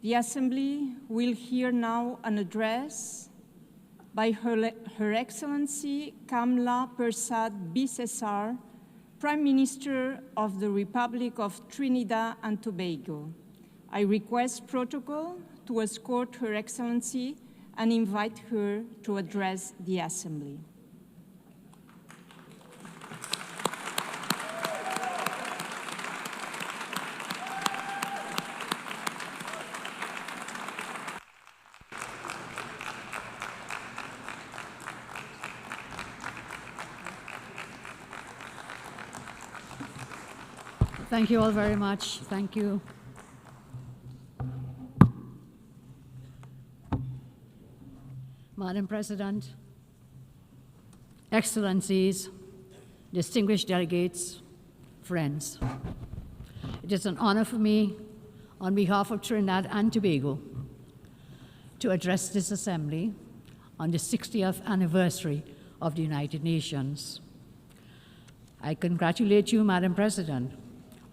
The Assembly will hear now an address by Her Excellency Kamla Persad-Bissessar, Prime Minister of the Republic of Trinidad and Tobago. I request protocol to escort Her Excellency and invite her to address the Assembly. Thank you all very much. Thank you. Madam President, Excellencies, distinguished delegates, friends. It is an honor for me, on behalf of Trinidad and Tobago, to address this Assembly on the 60th anniversary of the United Nations. I congratulate you, Madam President,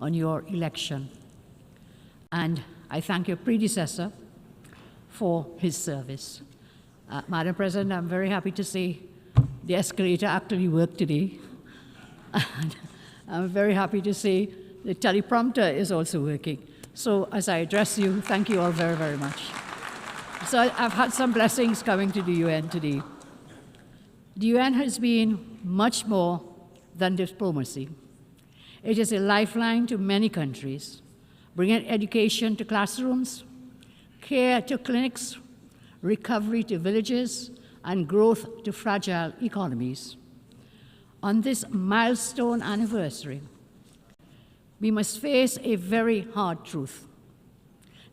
on your election, and I thank your predecessor for his service. Madam President, I'm very happy to see the escalator actually worked today. And I'm very happy to see the teleprompter is also working. So as I address you, thank you all very, very much. So I've had some blessings coming to the UN today. The UN has been much more than diplomacy. It is a lifeline to many countries, bringing education to classrooms, care to clinics, recovery to villages, and growth to fragile economies. On this milestone anniversary, we must face a very hard truth.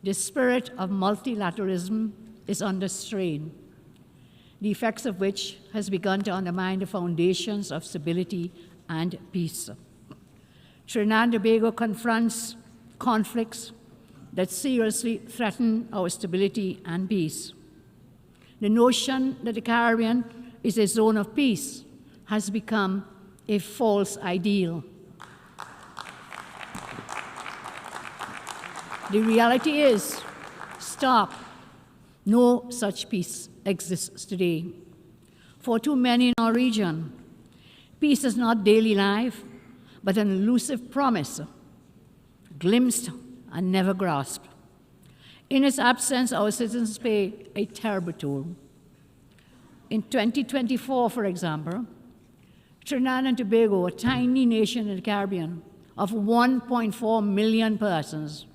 The spirit of multilateralism is under strain, the effects of which has begun to undermine the foundations of stability and peace. Trinidad and Tobago confronts conflicts that seriously threaten our stability and peace. The notion that the Caribbean is a zone of peace has become a false ideal. The reality is, stop. No such peace exists today. For too many in our region, peace is not daily life, but an elusive promise, glimpsed and never grasped. In its absence, our citizens pay a terrible toll. In 2024, for example, Trinidad and Tobago, a tiny nation in the Caribbean of 1.4 million persons,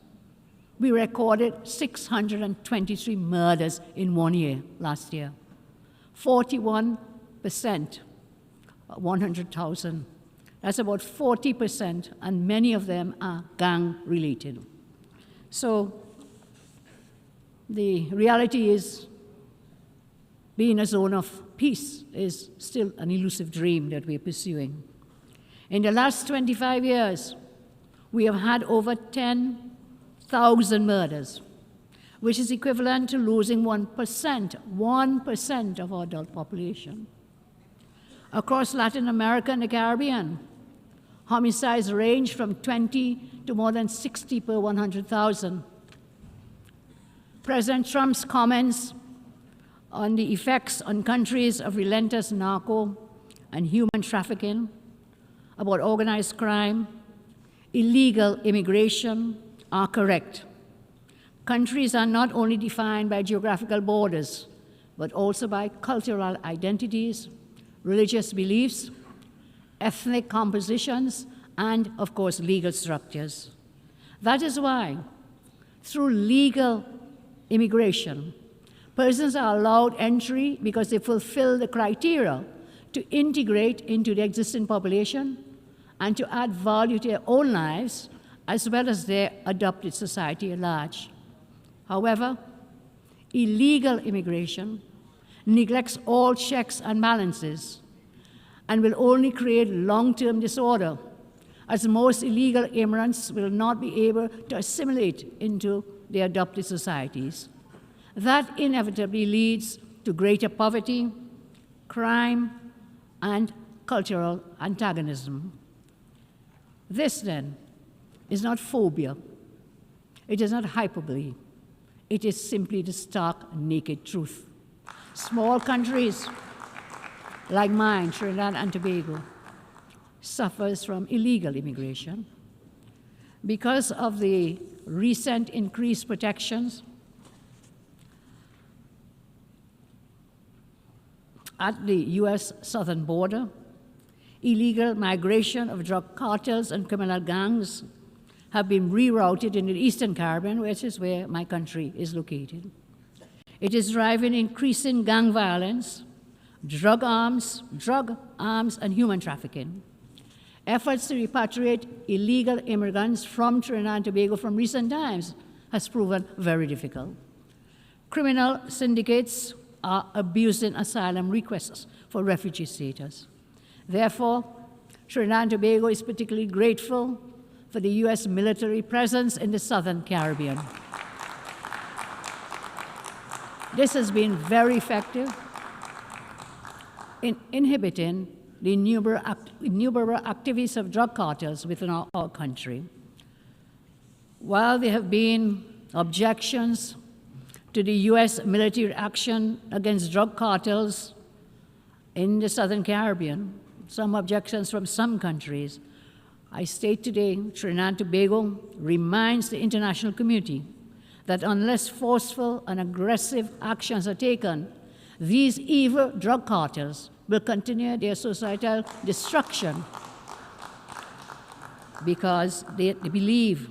we recorded 623 murders in 1 year last year. 41%, 100,000. That's about 40%, and many of them are gang-related. So the reality is, being a zone of peace is still an elusive dream that we're pursuing. In the last 25 years, we have had over 10,000 murders, which is equivalent to losing 1% of our adult population. Across Latin America and the Caribbean, homicides range from 20 to more than 60 per 100,000. President Trump's comments on the effects on countries of relentless narco and human trafficking, about organized crime, illegal immigration, are correct. Countries are not only defined by geographical borders, but also by cultural identities, religious beliefs, ethnic compositions, and, of course, legal structures. That is why, through legal immigration, persons are allowed entry because they fulfill the criteria to integrate into the existing population and to add value to their own lives as well as their adopted society at large. However, illegal immigration neglects all checks and balances and will only create long-term disorder, as most illegal immigrants will not be able to assimilate into their adopted societies. That inevitably leads to greater poverty, crime, and cultural antagonism. This, then, is not phobia. It is not hyperbole. it is simply the stark, naked truth. Small countries like mine, Trinidad and Tobago, suffers from illegal immigration because of the recent increased protections at the U.S. southern border. Illegal migration of drug cartels and criminal gangs have been rerouted in the Eastern Caribbean, which is where my country is located. It is driving increasing gang violence, drug arms, and human trafficking. Efforts to repatriate illegal immigrants from Trinidad and Tobago from recent times has proven very difficult. Criminal syndicates are abusing asylum requests for refugee status. Therefore, Trinidad and Tobago is particularly grateful for the U.S. military presence in the Southern Caribbean. This has been very effective in inhibiting the innumerable activities of drug cartels within our country. While there have been objections to the U.S. military action against drug cartels in the Southern Caribbean, some objections from some countries, I state today, Trinidad and Tobago reminds the international community that unless forceful and aggressive actions are taken, these evil drug cartels will continue their societal destruction because they believe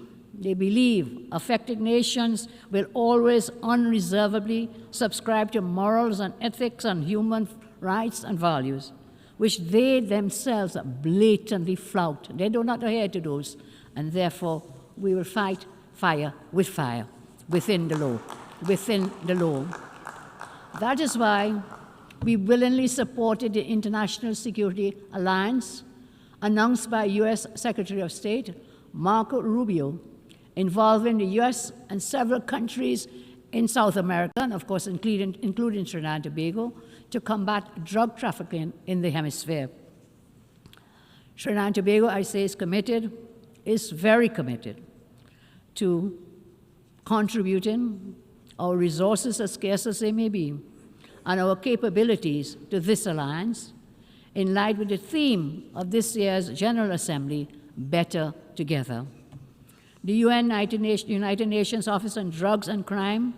affected nations will always unreservedly subscribe to morals and ethics and human rights and values, which they themselves blatantly flout. They do not adhere to those, and therefore we will fight fire, within the law. That is why we willingly supported the International Security Alliance announced by U.S. Secretary of State Marco Rubio, involving the U.S. and several countries in South America, and of course including Trinidad and Tobago, to combat drug trafficking in the hemisphere. Trinidad and Tobago, I say, is very committed to contributing our resources, as scarce as they may be, and our capabilities to this alliance, in line with the theme of this year's General Assembly, Better Together. The United Nations Office on Drugs and Crime,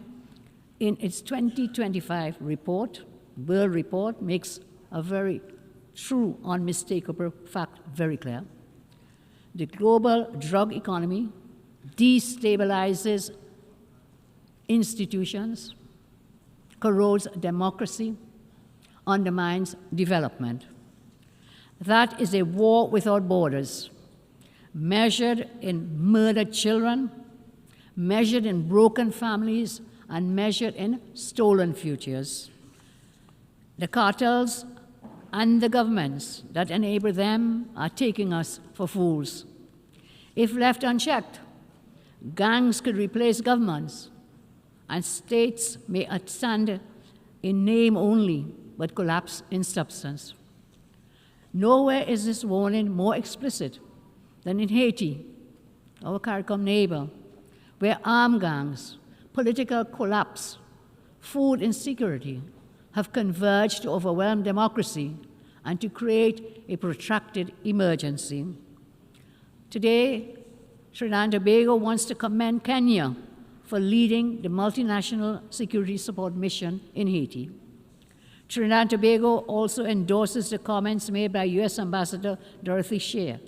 in its 2025 World Report, makes a very true, unmistakable fact very clear. The global drug economy destabilizes institutions, corrodes democracy, undermines development. That is a war without borders, measured in murdered children, measured in broken families, and measured in stolen futures. The cartels and the governments that enable them are taking us for fools. If left unchecked, gangs could replace governments, and states may stand in name only, but collapse in substance. Nowhere is this warning more explicit than in Haiti, our CARICOM neighbor, where armed gangs, political collapse, food insecurity have converged to overwhelm democracy and to create a protracted emergency. Today, Trinidad and Tobago wants to commend Kenya for leading the multinational security support mission in Haiti. Trinidad and Tobago also endorses the comments made by U.S. Ambassador Dorothy Shea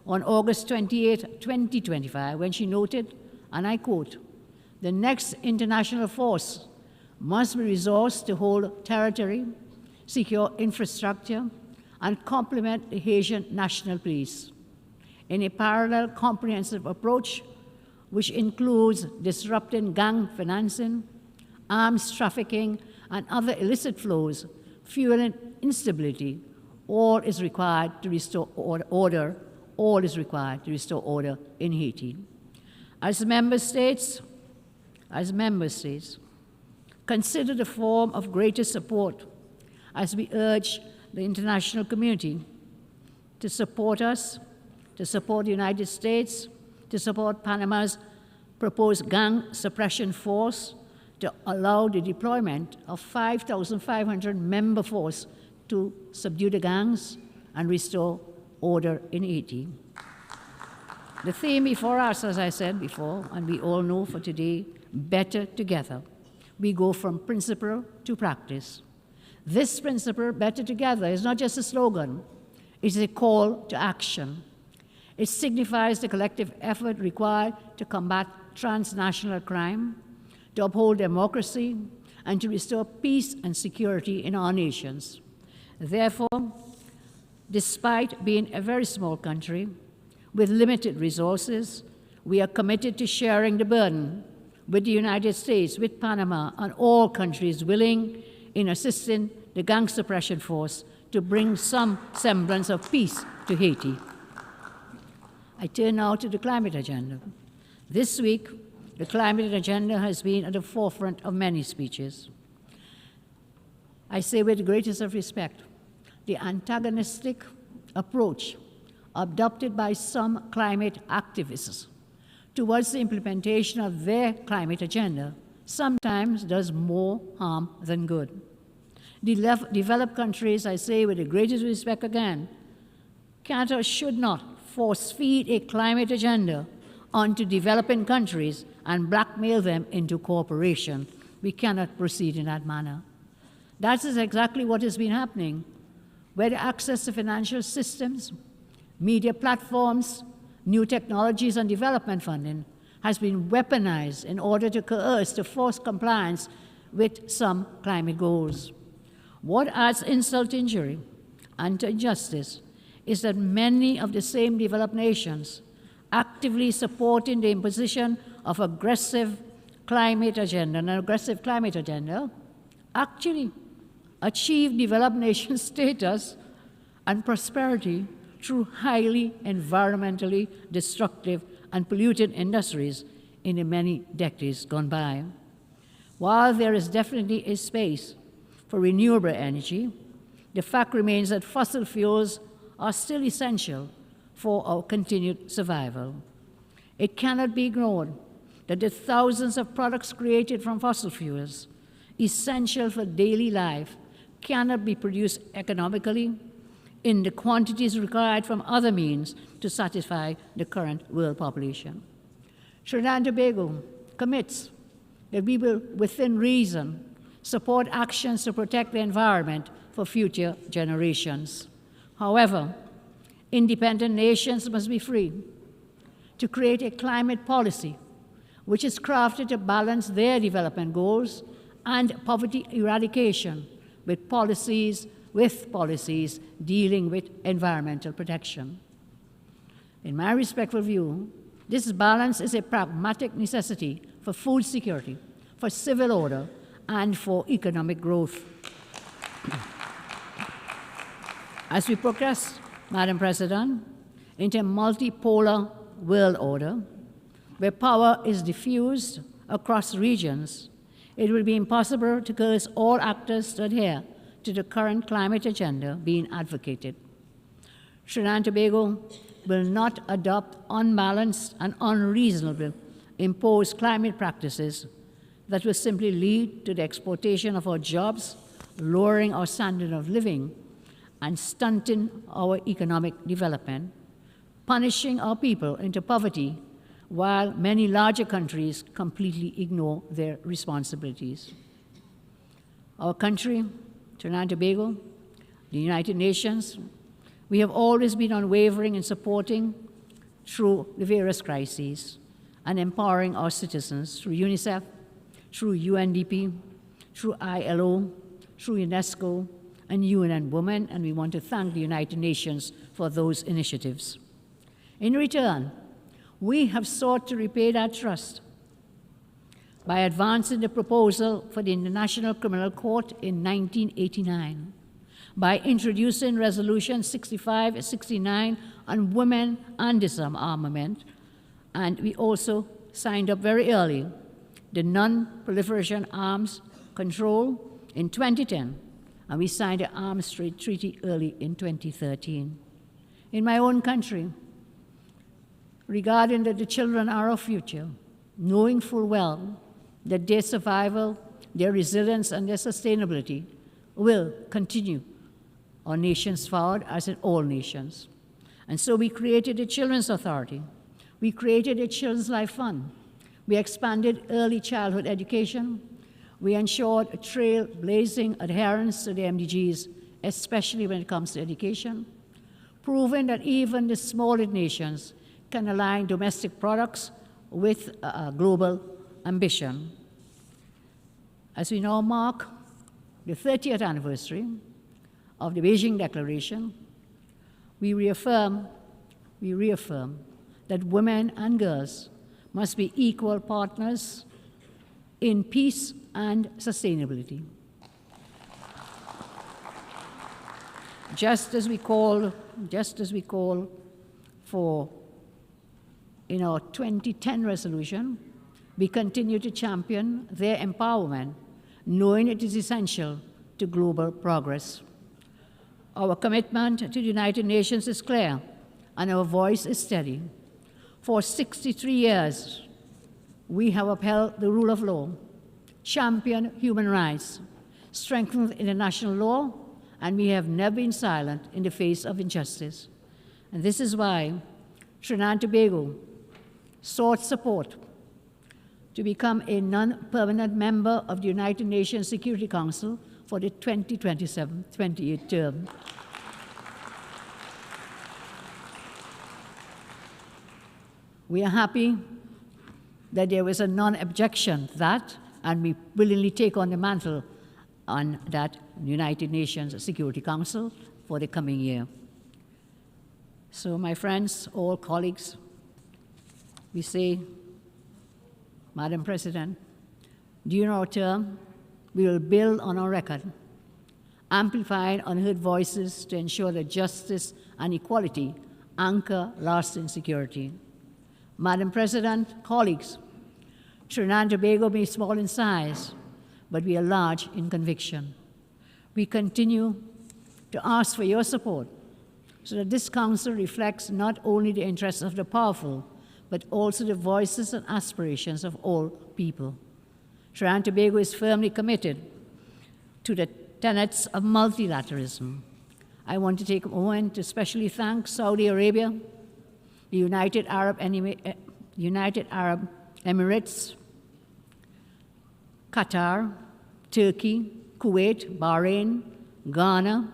on August 28, 2025, when she noted, and I quote, "The next international force must be resourced to hold territory, secure infrastructure, and complement the Haitian National Police in a parallel comprehensive approach which includes disrupting gang financing, arms trafficking, and other illicit flows, fueling instability. All is required to restore order. All is required to restore order in Haiti." As member states, consider the form of greatest support as we urge the international community to support us, to support the United States, to support Panama's proposed gang suppression force, to allow the deployment of 5,500 member force to subdue the gangs and restore order in Haiti. The theme before us, as I said before, and we all know for today, better together. We go from principle to practice. This principle, better together, is not just a slogan, it is a call to action. It signifies the collective effort required to combat transnational crime, to uphold democracy, and to restore peace and security in our nations. Therefore, despite being a very small country with limited resources, we are committed to sharing the burden with the United States, with Panama, and all countries willing in assisting the gang suppression force to bring some semblance of peace to Haiti. I turn now to the climate agenda. This week, the climate agenda has been at the forefront of many speeches. I say with the greatest of respect, the antagonistic approach adopted by some climate activists towards the implementation of their climate agenda sometimes does more harm than good. Developed countries, I say with the greatest respect again, can't or should not force-feed a climate agenda onto developing countries and blackmail them into cooperation. We cannot proceed in that manner. That is exactly what has been happening, where the access to financial systems, media platforms, new technologies, and development funding has been weaponized in order to coerce, to force compliance with some climate goals. What adds insult to injury and to injustice is that many of the same developed nations actively supporting the imposition of aggressive climate agenda, an aggressive climate agenda, actually achieve developed nation status and prosperity through highly environmentally destructive and polluted industries in the many decades gone by. While there is definitely a space for renewable energy, the fact remains that fossil fuels are still essential for our continued survival. It cannot be ignored that the thousands of products created from fossil fuels, essential for daily life, cannot be produced economically in the quantities required from other means to satisfy the current world population. Trinidad and Tobago commits that we will, within reason, support actions to protect the environment for future generations. However, independent nations must be free to create a climate policy which is crafted to balance their development goals and poverty eradication with policies dealing with environmental protection. In my respectful view, this balance is a pragmatic necessity for food security, for civil order, and for economic growth. As we progress, Madam President, into a multipolar world order, where power is diffused across regions, it will be impossible to coerce all actors to adhere to the current climate agenda being advocated. Trinidad and Tobago will not adopt unbalanced and unreasonable imposed climate practices that will simply lead to the exploitation of our jobs, lowering our standard of living, and stunting our economic development, punishing our people into poverty, while many larger countries completely ignore their responsibilities. Our country, Trinidad and Tobago, the United Nations, we have always been unwavering in supporting through the various crises and empowering our citizens through UNICEF, through UNDP, through ILO, through UNESCO, and UN Women, and we want to thank the United Nations for those initiatives. In return, we have sought to repay that trust by advancing the proposal for the International Criminal Court in 1989, by introducing Resolution 6569 on women and disarmament, and we also signed up very early the Non-Proliferation Arms Control in 2010, and we signed the Arms Trade Treaty early in 2013. In my own country, regarding that the children are our future, knowing full well that their survival, their resilience, and their sustainability will continue our nations forward, as in all nations. And so we created a Children's Authority. We created a Children's Life Fund. We expanded early childhood education. We ensured a trailblazing adherence to the MDGs, especially when it comes to education, proving that even the smallest nations can align domestic products with global ambition. As we now mark the 30th anniversary of the Beijing Declaration, we reaffirm that women and girls must be equal partners in peace and sustainability. Just as we call for in our 2010 resolution, we continue to champion their empowerment, knowing it is essential to global progress. Our commitment to the United Nations is clear, and our voice is steady. For 63 years, we have upheld the rule of law, championed human rights, strengthened international law, and we have never been silent in the face of injustice. And this is why Trinidad and Tobago sought support to become a non-permanent member of the United Nations Security Council for the 2027-28 term. We are happy that there was a non-objection to that, and we willingly take on the mantle on that United Nations Security Council for the coming year. So, my friends, all colleagues, we say, Madam President, during our term, we will build on our record, amplifying unheard voices to ensure that justice and equality anchor lasting security. Madam President, colleagues, Trinidad and Tobago may be small in size, but we are large in conviction. We continue to ask for your support so that this Council reflects not only the interests of the powerful, but also the voices and aspirations of all people. Trinidad and Tobago is firmly committed to the tenets of multilateralism. I want to take a moment to especially thank Saudi Arabia, the United Arab Emirates, Qatar, Turkey, Kuwait, Bahrain, Ghana,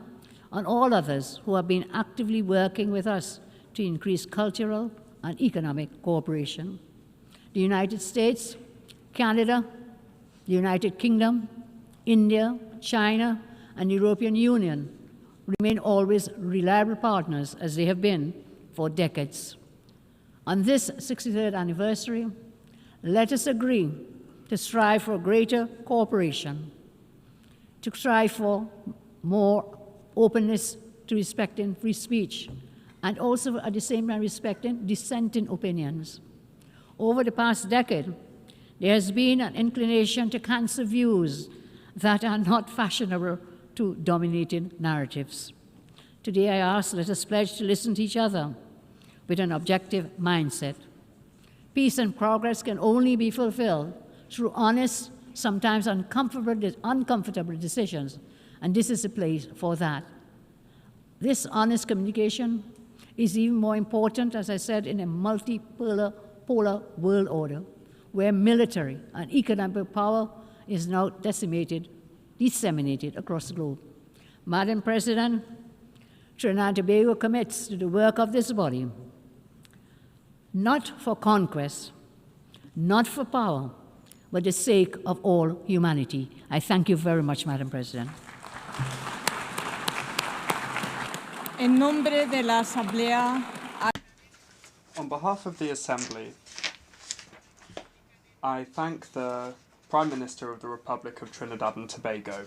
and all others who have been actively working with us to increase cultural and economic cooperation. The United States, Canada, the United Kingdom, India, China, and the European Union remain always reliable partners, as they have been for decades. On this 63rd anniversary, let us agree to strive for greater cooperation, to strive for more openness to respecting free speech, and also at the same time respecting dissenting opinions. Over the past decade, there has been an inclination to cancel views that are not fashionable to dominating narratives. Today I ask, let us pledge to listen to each other with an objective mindset. Peace and progress can only be fulfilled through honest, sometimes uncomfortable decisions, and this is the place for that. This honest communication is even more important, as I said, in a multipolar world order, where military and economic power is now disseminated across the globe. Madam President, Trinidad and Tobago commits to the work of this body, not for conquest, not for power, but the sake of all humanity. I thank you very much, Madam President. En nombre de la Asamblea. On behalf of the Assembly, I thank the Prime Minister of the Republic of Trinidad and Tobago